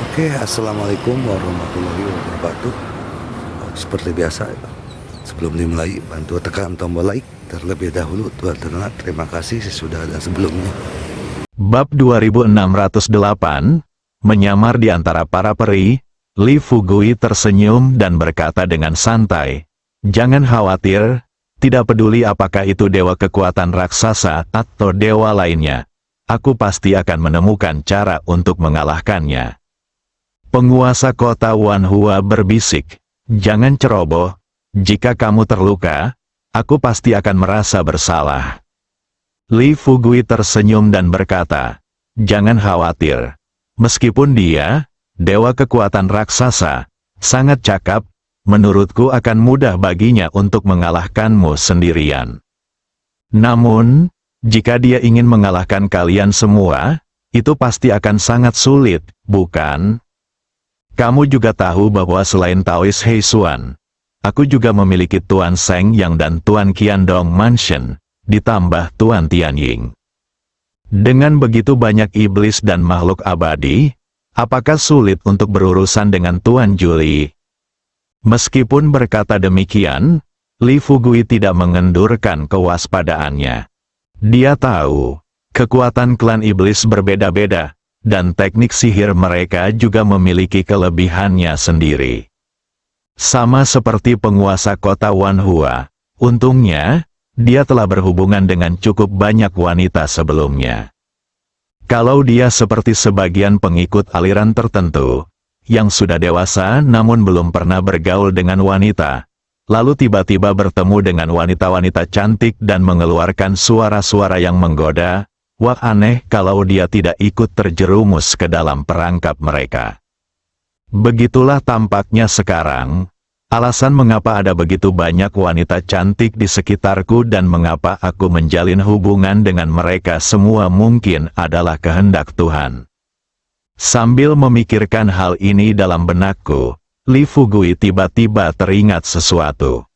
Oke, assalamualaikum warahmatullahi wabarakatuh. Seperti biasa, sebelum dimulai, bantu tekan tombol like terlebih dahulu, Tuan. Terima kasih sesudah dan sebelumnya. Bab 2608, menyamar di antara para peri. Li Fugui tersenyum dan berkata dengan santai, "Jangan khawatir, tidak peduli apakah itu dewa kekuatan raksasa atau dewa lainnya. Aku pasti akan menemukan cara untuk mengalahkannya." Penguasa kota Wanhua berbisik, "Jangan ceroboh, jika kamu terluka, aku pasti akan merasa bersalah." Li Fugui tersenyum dan berkata, "Jangan khawatir. Meskipun dia, dewa kekuatan raksasa, sangat cakap, menurutku akan mudah baginya untuk mengalahkanmu sendirian. Namun, jika dia ingin mengalahkan kalian semua, itu pasti akan sangat sulit, bukan? Kamu juga tahu bahwa selain Taoist Heisuan, aku juga memiliki Tuan Seng Yang dan Tuan Qiandong Mansion, ditambah Tuan Tianying. Dengan begitu banyak iblis dan makhluk abadi, apakah sulit untuk berurusan dengan Tuan Juli?" Meskipun berkata demikian, Li Fugui tidak mengendurkan kewaspadaannya. Dia tahu, kekuatan klan iblis berbeda-beda, dan teknik sihir mereka juga memiliki kelebihannya sendiri. Sama seperti penguasa kota Wanhua, untungnya, dia telah berhubungan dengan cukup banyak wanita sebelumnya. Kalau dia seperti sebagian pengikut aliran tertentu, yang sudah dewasa namun belum pernah bergaul dengan wanita, lalu tiba-tiba bertemu dengan wanita-wanita cantik dan mengeluarkan suara-suara yang menggoda, wah aneh kalau dia tidak ikut terjerumus ke dalam perangkap mereka. Begitulah tampaknya sekarang. Alasan mengapa ada begitu banyak wanita cantik di sekitarku dan mengapa aku menjalin hubungan dengan mereka semua mungkin adalah kehendak Tuhan." Sambil memikirkan hal ini dalam benakku, Li Fugui tiba-tiba teringat sesuatu.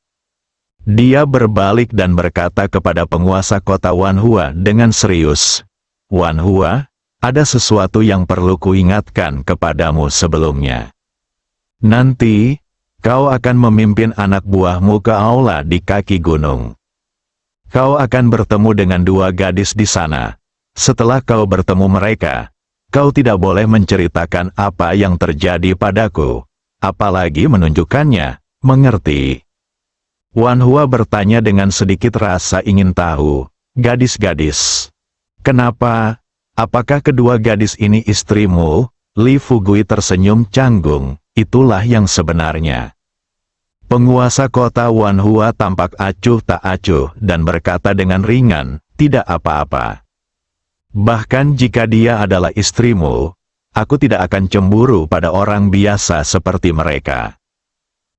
Dia berbalik dan berkata kepada penguasa kota Wanhua dengan serius, "Wanhua, ada sesuatu yang perlu kuingatkan kepadamu sebelumnya. Nanti, kau akan memimpin anak buahmu ke aula di kaki gunung. Kau akan bertemu dengan dua gadis di sana. Setelah kau bertemu mereka, kau tidak boleh menceritakan apa yang terjadi padaku, apalagi menunjukkannya, mengerti?" Wanhua bertanya dengan sedikit rasa ingin tahu, "Gadis-gadis? Kenapa? Apakah kedua gadis ini istrimu?" Li Fugui tersenyum canggung, "Itulah yang sebenarnya." Penguasa kota Wanhua tampak acuh tak acuh dan berkata dengan ringan, "Tidak apa-apa. Bahkan jika dia adalah istrimu, aku tidak akan cemburu pada orang biasa seperti mereka."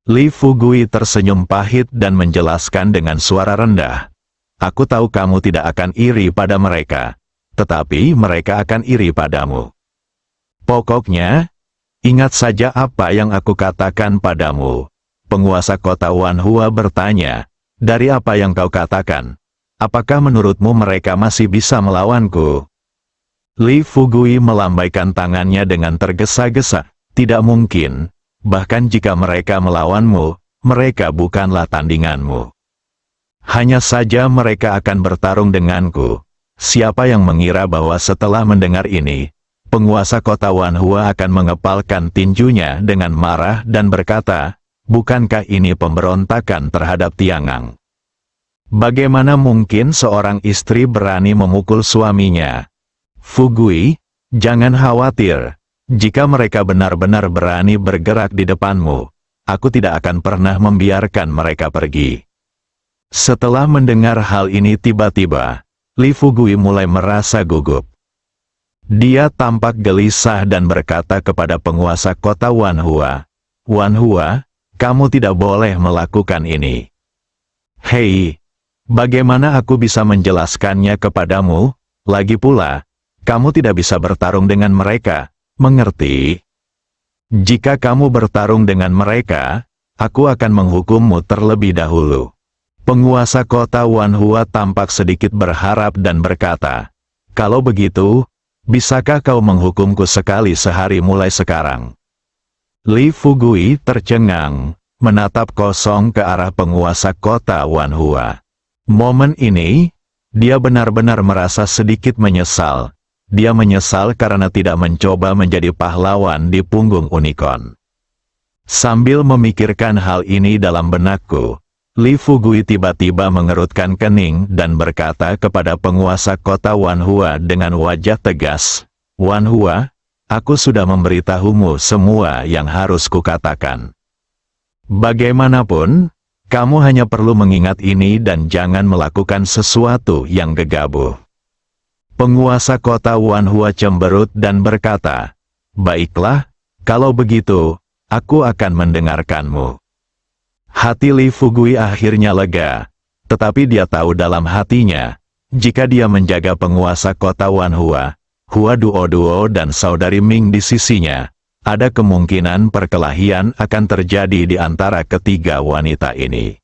Li Fugui tersenyum pahit dan menjelaskan dengan suara rendah, "Aku tahu kamu tidak akan iri pada mereka, tetapi mereka akan iri padamu. Pokoknya, ingat saja apa yang aku katakan padamu." Penguasa kota Wanhua bertanya, "Dari apa yang kau katakan? Apakah menurutmu mereka masih bisa melawanku?" Li Fugui melambaikan tangannya dengan tergesa-gesa, "Tidak mungkin, bahkan jika mereka melawanmu, mereka bukanlah tandinganmu. Hanya saja mereka akan bertarung denganku." Siapa yang mengira bahwa setelah mendengar ini, penguasa kota Wanhua akan mengepalkan tinjunya dengan marah dan berkata, "Bukankah ini pemberontakan terhadap Tiangang? Bagaimana mungkin seorang istri berani memukul suaminya? Fugui, jangan khawatir. Jika mereka benar-benar berani bergerak di depanmu, aku tidak akan pernah membiarkan mereka pergi." Setelah mendengar hal ini tiba-tiba, Li Fugui mulai merasa gugup. Dia tampak gelisah dan berkata kepada penguasa kota Wanhua, "Wanhua, kamu tidak boleh melakukan ini." "Hei, bagaimana aku bisa menjelaskannya kepadamu? Lagi pula, kamu tidak bisa bertarung dengan mereka, mengerti? Jika kamu bertarung dengan mereka, aku akan menghukummu terlebih dahulu." Penguasa kota Wanhua tampak sedikit berharap dan berkata, "Kalau begitu, Bisakah kau menghukumku sekali sehari mulai sekarang? Li Fugui tercengang, menatap kosong ke arah penguasa kota Wanhua. Momen ini, dia benar-benar merasa sedikit menyesal. Dia menyesal karena tidak mencoba menjadi pahlawan di punggung unicorn. Sambil memikirkan hal ini dalam benakku, Li Fugui tiba-tiba mengerutkan kening dan berkata kepada penguasa kota Wanhua dengan wajah tegas, "Wanhua, aku sudah memberitahumu semua yang harus kukatakan. Bagaimanapun, kamu hanya perlu mengingat ini dan jangan melakukan sesuatu yang gegabah." Penguasa kota Wanhua cemberut dan berkata, "Baiklah, kalau begitu, aku akan mendengarkanmu." Hati Li Fugui akhirnya lega, tetapi dia tahu dalam hatinya, jika dia menjaga penguasa kota Wanhua, Hua Duo dan saudari Ming di sisinya, ada kemungkinan perkelahian akan terjadi di antara ketiga wanita ini.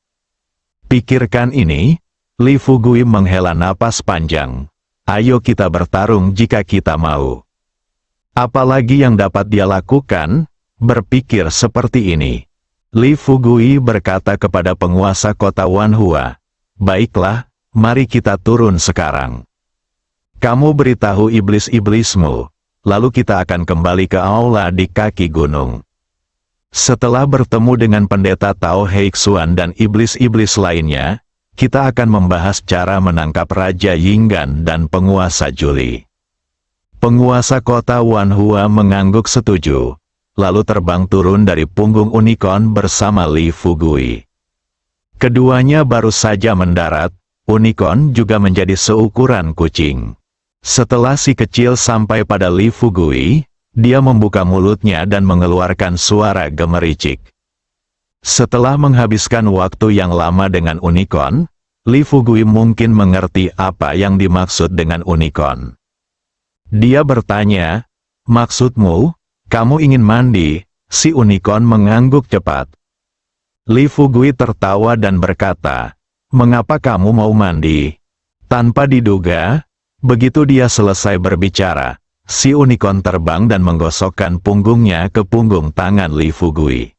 Pikirkan ini, Li Fugui menghela napas panjang. Ayo kita bertarung jika kita mau. Apalagi yang dapat dia lakukan? Berpikir seperti ini. Li Fugui berkata kepada penguasa kota Wanhua, "Baiklah, mari kita turun sekarang. Kamu beritahu iblis-iblismu, lalu kita akan kembali ke aula di kaki gunung." Setelah bertemu dengan pendeta Tao Heixuan dan iblis-iblis lainnya, kita akan membahas cara menangkap Raja Yinggan dan penguasa Juli. Penguasa kota Wanhua mengangguk setuju, lalu terbang turun dari punggung unicorn bersama Li Fugui. Keduanya baru saja mendarat, unicorn juga menjadi seukuran kucing. Setelah si kecil sampai pada Li Fugui, dia membuka mulutnya dan mengeluarkan suara gemericik. Setelah menghabiskan waktu yang lama dengan unicorn, Li Fugui mungkin mengerti apa yang dimaksud dengan unicorn. Dia bertanya, "Maksudmu, kamu ingin mandi?" Si unicorn mengangguk cepat. Li Fugui tertawa dan berkata, "Mengapa kamu mau mandi?" Tanpa diduga, begitu dia selesai berbicara, si unicorn terbang dan menggosokkan punggungnya ke punggung tangan Li Fugui.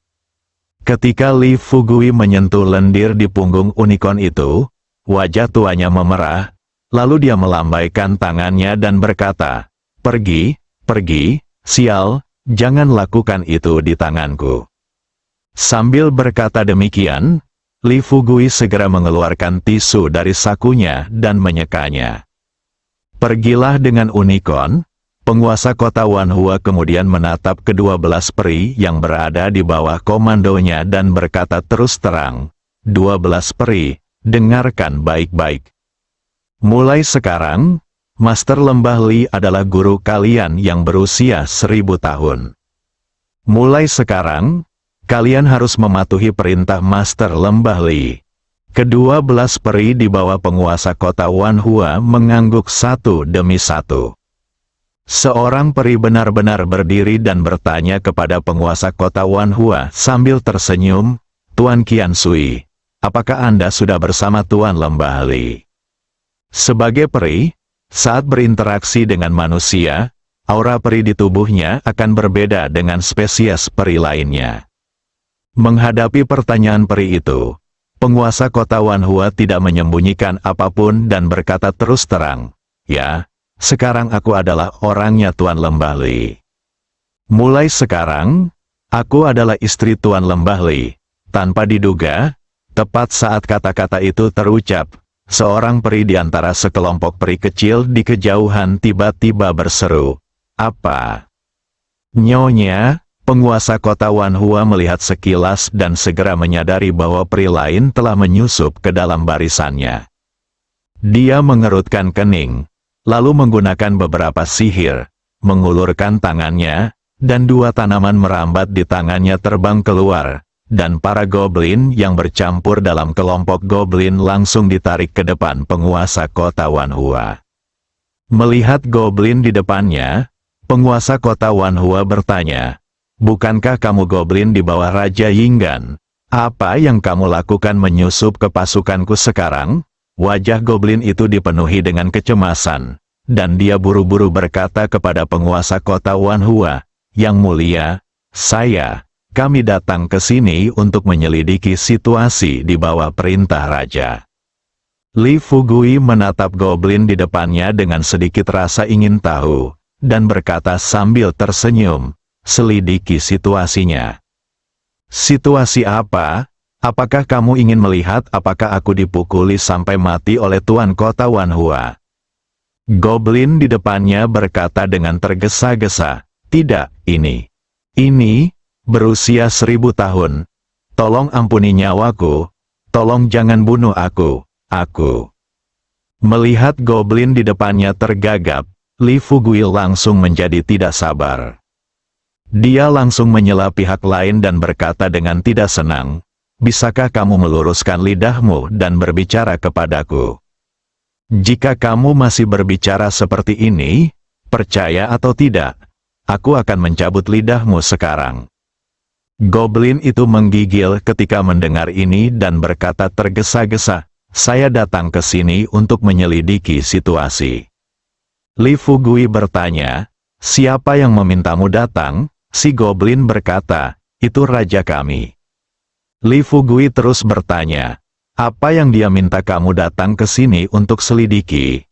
Ketika Li Fugui menyentuh lendir di punggung unicorn itu, wajah tuanya memerah, lalu dia melambaikan tangannya dan berkata, "Pergi, pergi, sial, jangan lakukan itu di tanganku." Sambil berkata demikian, Li Fugui segera mengeluarkan tisu dari sakunya dan menyekanya. "Pergilah dengan unicorn." Penguasa kota Wanhua kemudian menatap ke-12 peri yang berada di bawah komandonya dan berkata terus terang, "12 peri, dengarkan baik-baik. Mulai sekarang, Master Lembah Li adalah guru kalian yang berusia 1000 tahun. Mulai sekarang, kalian harus mematuhi perintah Master Lembah Li." Ke-12 peri di bawah penguasa kota Wanhua mengangguk satu demi satu. Seorang peri benar-benar berdiri dan bertanya kepada penguasa kota Wanhua sambil tersenyum, "Tuan Qian Sui, apakah Anda sudah bersama Tuan Lembah Li?" Sebagai peri, saat berinteraksi dengan manusia, aura peri di tubuhnya akan berbeda dengan spesies peri lainnya. Menghadapi pertanyaan peri itu, penguasa kota Wanhua tidak menyembunyikan apapun dan berkata terus terang, "Ya, sekarang aku adalah orangnya Tuan Lembah Li. Mulai sekarang, aku adalah istri Tuan Lembah Li." Tanpa diduga, tepat saat kata-kata itu terucap, seorang peri di antara sekelompok peri kecil di kejauhan tiba-tiba berseru, "Apa?" Nyonya, penguasa kota Wanhua melihat sekilas dan segera menyadari bahwa peri lain telah menyusup ke dalam barisannya. Dia mengerutkan kening, lalu menggunakan beberapa sihir, mengulurkan tangannya, dan dua tanaman merambat di tangannya terbang keluar, dan para goblin yang bercampur dalam kelompok goblin langsung ditarik ke depan penguasa kota Wanhua. Melihat goblin di depannya, penguasa kota Wanhua bertanya, "Bukankah kamu goblin di bawah Raja Yinggan? Apa yang kamu lakukan menyusup ke pasukanku sekarang?" Wajah goblin itu dipenuhi dengan kecemasan. dan dia buru-buru berkata kepada penguasa kota Wanhua, "Yang mulia, kami datang ke sini untuk menyelidiki situasi di bawah perintah raja." Li Fugui menatap goblin di depannya dengan sedikit rasa ingin tahu, dan berkata sambil tersenyum, "Selidiki situasinya." "Situasi apa? Apakah kamu ingin melihat apakah aku dipukuli sampai mati oleh tuan kota Wanhua?" Goblin di depannya berkata dengan tergesa-gesa, "Tidak, ini berusia 1000 tahun. Tolong ampuni nyawaku, tolong jangan bunuh aku. Melihat goblin di depannya tergagap, Li Fugui langsung menjadi tidak sabar. Dia langsung menyela pihak lain dan berkata dengan tidak senang, "Bisakah kamu meluruskan lidahmu dan berbicara kepadaku? Jika kamu masih berbicara seperti ini, percaya atau tidak, aku akan mencabut lidahmu sekarang." Goblin itu menggigil ketika mendengar ini dan berkata tergesa-gesa, "Saya datang ke sini untuk menyelidiki situasi." Li Fugui bertanya, "Siapa yang memintamu datang?" Si goblin berkata, "Itu raja kami." Li Fugui terus bertanya, "Apa yang dia minta kamu datang ke sini untuk selidiki?"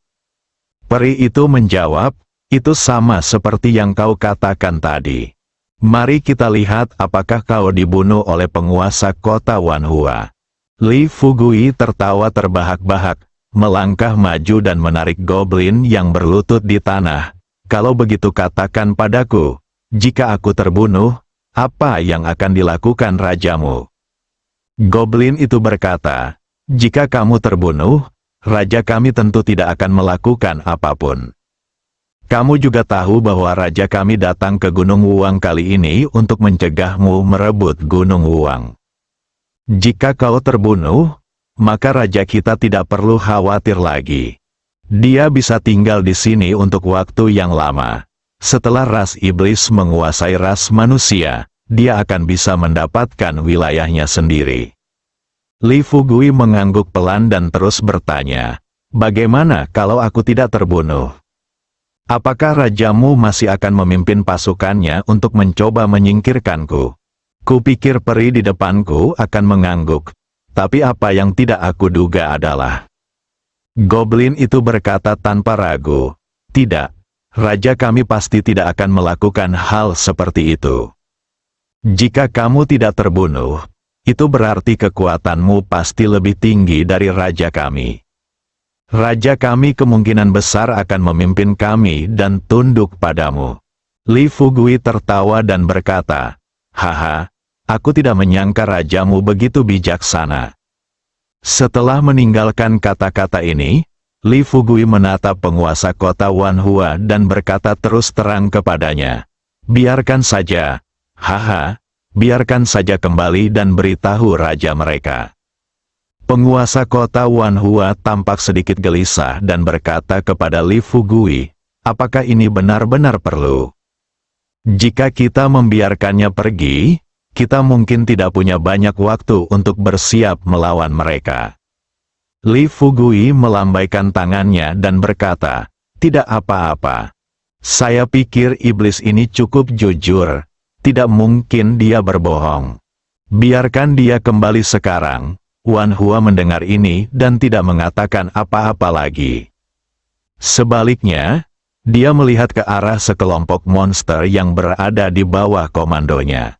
Peri itu menjawab, "Itu sama seperti yang kau katakan tadi. Mari kita lihat apakah kau dibunuh oleh penguasa kota Wanhua." Li Fugui tertawa terbahak-bahak, melangkah maju dan menarik goblin yang berlutut di tanah. "Kalau begitu katakan padaku, jika aku terbunuh, apa yang akan dilakukan rajamu?" Goblin itu berkata, "Jika kamu terbunuh, raja kami tentu tidak akan melakukan apapun. Kamu juga tahu bahwa raja kami datang ke Gunung Wuang kali ini untuk mencegahmu merebut Gunung Wuang. Jika kau terbunuh, maka raja kita tidak perlu khawatir lagi. Dia bisa tinggal di sini untuk waktu yang lama. Setelah ras iblis menguasai ras manusia, dia akan bisa mendapatkan wilayahnya sendiri." Li Fugui mengangguk pelan dan terus bertanya, "Bagaimana kalau aku tidak terbunuh? Apakah rajamu masih akan memimpin pasukannya untuk mencoba menyingkirkanku?" Kupikir peri di depanku akan mengangguk, tapi apa yang tidak aku duga adalah goblin itu berkata tanpa ragu, "Tidak, raja kami pasti tidak akan melakukan hal seperti itu. Jika kamu tidak terbunuh, itu berarti kekuatanmu pasti lebih tinggi dari raja kami. Raja kami kemungkinan besar akan memimpin kami dan tunduk padamu." Li Fugui tertawa dan berkata, "Haha, aku tidak menyangka rajamu begitu bijaksana." Setelah meninggalkan kata-kata ini, Li Fugui menatap penguasa kota Wanhua dan berkata terus terang kepadanya, "Biarkan saja, biarkan saja kembali dan beritahu raja mereka." Penguasa kota Wanhua tampak sedikit gelisah dan berkata kepada Li Fugui, "Apakah ini benar-benar perlu? Jika kita membiarkannya pergi, kita mungkin tidak punya banyak waktu untuk bersiap melawan mereka." Li Fugui melambaikan tangannya dan berkata, "Tidak apa-apa. Saya pikir iblis ini cukup jujur. Tidak mungkin dia berbohong. Biarkan dia kembali sekarang." Wanhua mendengar ini dan tidak mengatakan apa-apa lagi. Sebaliknya, dia melihat ke arah sekelompok monster yang berada di bawah komandonya.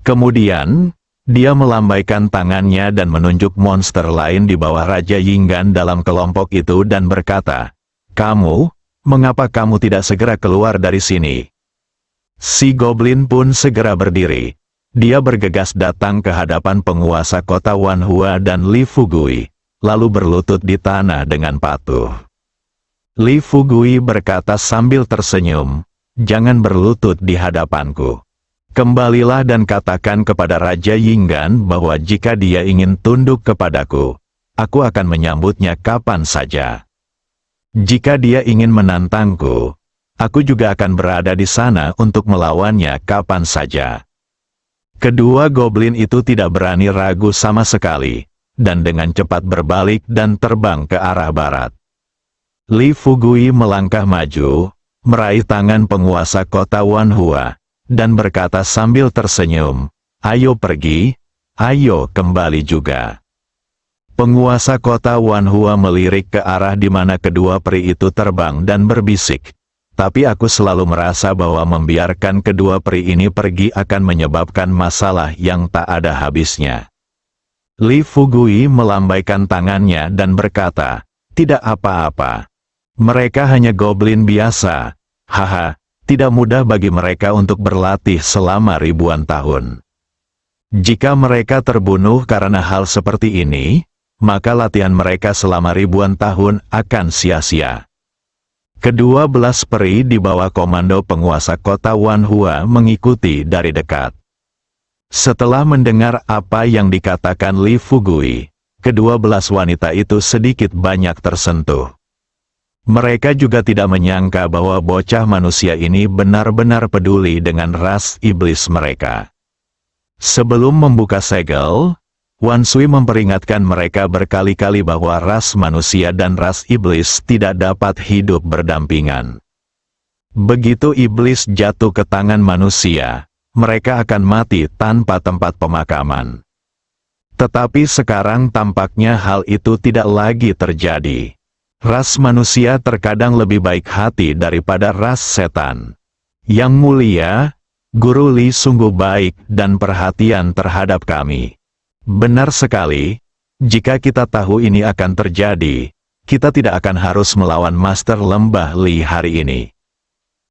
Kemudian, dia melambaikan tangannya dan menunjuk monster lain di bawah Raja Yinggan dalam kelompok itu dan berkata, Mengapa kamu tidak segera keluar dari sini?" Si goblin pun segera berdiri. Dia bergegas datang ke hadapan penguasa kota Wanhua dan Li Fugui, lalu berlutut di tanah dengan patuh. Li Fugui berkata sambil tersenyum, "Jangan berlutut di hadapanku. Kembalilah dan katakan kepada Raja Yinggan bahwa jika dia ingin tunduk kepadaku, aku akan menyambutnya kapan saja. Jika dia ingin menantangku, aku juga akan berada di sana untuk melawannya kapan saja." Kedua goblin itu tidak berani ragu sama sekali, dan dengan cepat berbalik dan terbang ke arah barat. Li Fugui melangkah maju, meraih tangan penguasa kota Wanhua, dan berkata sambil tersenyum, "Ayo pergi, ayo kembali juga." Penguasa kota Wanhua melirik ke arah di mana kedua peri itu terbang dan berbisik, "Tapi aku selalu merasa bahwa membiarkan kedua peri ini pergi akan menyebabkan masalah yang tak ada habisnya." Li Fugui melambaikan tangannya dan berkata, "Tidak apa-apa. Mereka hanya goblin biasa. Haha, tidak mudah bagi mereka untuk berlatih selama ribuan tahun. Jika mereka terbunuh karena hal seperti ini, maka latihan mereka selama ribuan tahun akan sia-sia." Kedua belas peri di bawah komando penguasa kota Wanhua mengikuti dari dekat. Setelah mendengar apa yang dikatakan Li Fugui, kedua belas wanita itu sedikit banyak tersentuh. Mereka juga tidak menyangka bahwa bocah manusia ini benar-benar peduli dengan ras iblis mereka. Sebelum membuka segel, Wan Sui memperingatkan mereka berkali-kali bahwa ras manusia dan ras iblis tidak dapat hidup berdampingan. Begitu iblis jatuh ke tangan manusia, mereka akan mati tanpa tempat pemakaman. Tetapi sekarang tampaknya hal itu tidak lagi terjadi. Ras manusia terkadang lebih baik hati daripada ras setan. Yang mulia, Guru Li sungguh baik dan perhatian terhadap kami. Benar sekali, jika kita tahu ini akan terjadi, kita tidak akan harus melawan Master Lembah Li hari ini.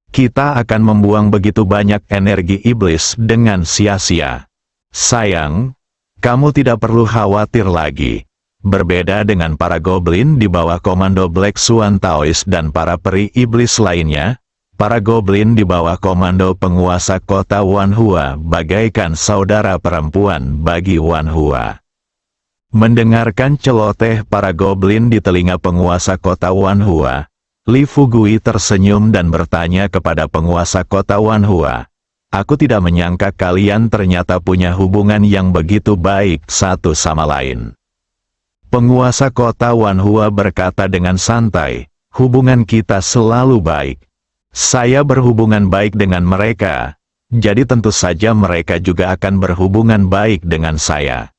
Kita akan membuang begitu banyak energi iblis dengan sia-sia. Sayang, kamu tidak perlu khawatir lagi. Berbeda dengan para goblin di bawah komando Black Swan Taoist dan para peri iblis lainnya, para goblin di bawah komando penguasa kota Wanhua bagaikan saudara perempuan bagi Wanhua. Mendengarkan celoteh para goblin di telinga penguasa kota Wanhua, Li Fugui tersenyum dan bertanya kepada penguasa kota Wanhua, "Aku tidak menyangka kalian ternyata punya hubungan yang begitu baik satu sama lain." Penguasa kota Wanhua berkata dengan santai, "Hubungan kita selalu baik. Saya berhubungan baik dengan mereka, jadi tentu saja mereka juga akan berhubungan baik dengan saya."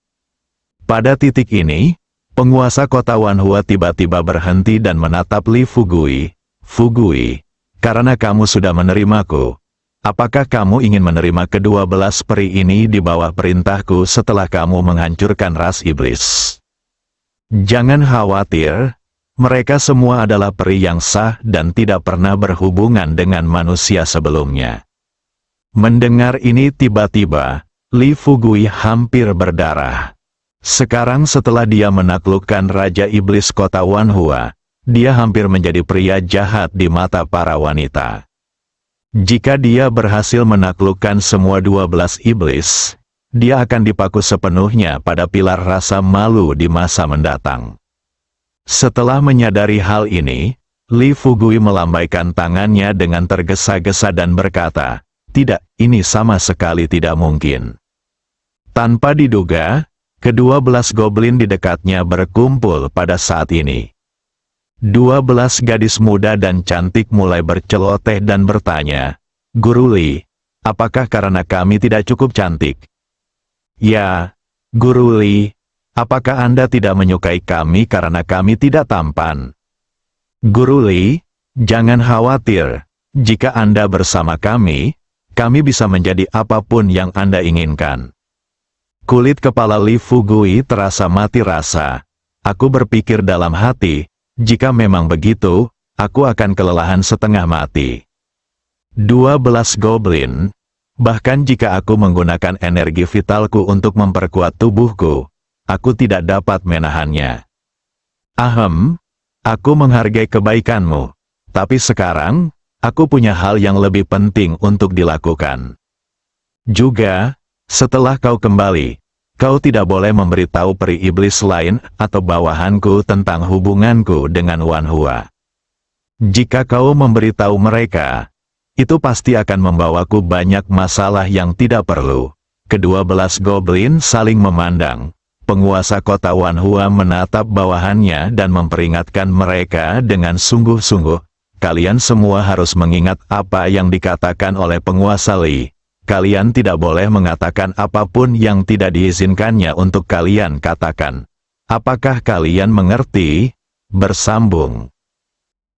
Pada titik ini, penguasa kota Wanhua tiba-tiba berhenti dan menatap Li Fugui. "Fugui, karena kamu sudah menerimaku, apakah kamu ingin menerima kedua belas peri ini di bawah perintahku setelah kamu menghancurkan ras iblis?" Jangan khawatir, mereka semua adalah peri yang sah dan tidak pernah berhubungan dengan manusia sebelumnya. Mendengar ini tiba-tiba, Li Fugui hampir berdarah. Sekarang setelah dia menaklukkan Raja Iblis kota Wanhua, dia hampir menjadi pria jahat di mata para wanita. Jika dia berhasil menaklukkan semua 12 iblis, dia akan dipaku sepenuhnya pada pilar rasa malu di masa mendatang. Setelah menyadari hal ini, Li Fugui melambaikan tangannya dengan tergesa-gesa dan berkata, "Tidak, ini sama sekali tidak mungkin." Tanpa diduga, kedua belas goblin di dekatnya berkumpul pada saat ini. 12 gadis muda dan cantik mulai berceloteh dan bertanya, "Guru Li, apakah karena kami tidak cukup cantik?" "Ya, Guru Li, apakah Anda tidak menyukai kami karena kami tidak tampan?" "Guru Li, jangan khawatir, jika Anda bersama kami bisa menjadi apapun yang Anda inginkan." Kulit kepala Li Fugui terasa mati rasa. Aku berpikir dalam hati, jika memang begitu, aku akan kelelahan setengah mati. 12 goblin. Bahkan jika aku menggunakan energi vitalku untuk memperkuat tubuhku, aku tidak dapat menahannya. Ahem, aku menghargai kebaikanmu, tapi sekarang, aku punya hal yang lebih penting untuk dilakukan. Juga, setelah kau kembali, kau tidak boleh memberitahu peri iblis lain atau bawahanku tentang hubunganku dengan Wanhua. Jika kau memberitahu mereka, itu pasti akan membawaku banyak masalah yang tidak perlu. Kedua belas goblin saling memandang, Penguasa kota Wanhua menatap bawahannya dan memperingatkan mereka dengan sungguh-sungguh, kalian semua harus mengingat apa yang dikatakan oleh penguasa Li. Kalian tidak boleh mengatakan apapun yang tidak diizinkannya untuk kalian katakan. Apakah kalian mengerti? Bersambung.